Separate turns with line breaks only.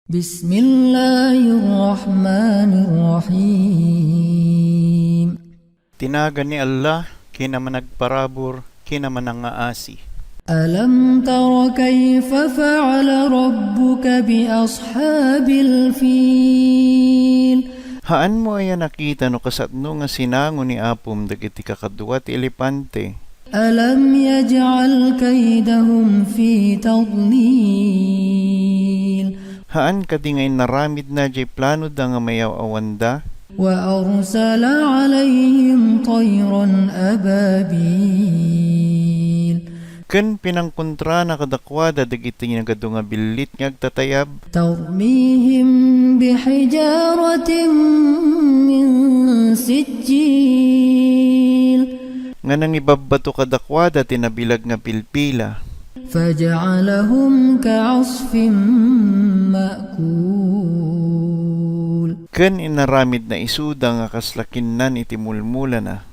Bismillahirrahmanirrahim.
Tinaga ni Allah, kinamanagparabor, kinamanangaasi.
Alam tara kayfa fa'ala rabbuka bi ashabil fil.
Haan mo ay nakita no kasatno nga sinango ni Apom dagiti kakadwa ti elepante.
Alam yaj'al kaydahum fi tadlil.
Haan katingay naramid na jay plano da nga mayaw awanda.
Wa arsala alayhim tayran ababil.
Ken pinangkontra na kadakwada dagiti nagado nga bilit nga agtatayab.
Tarmihim bihijaratin min sijil.
Nga nang ibabbato kadakwada tinabilag nga pilpila.
Faja'alahum ka'asfin ma'kul.
Ken inaramid na isuda nga kaslakinan iti mulmula na.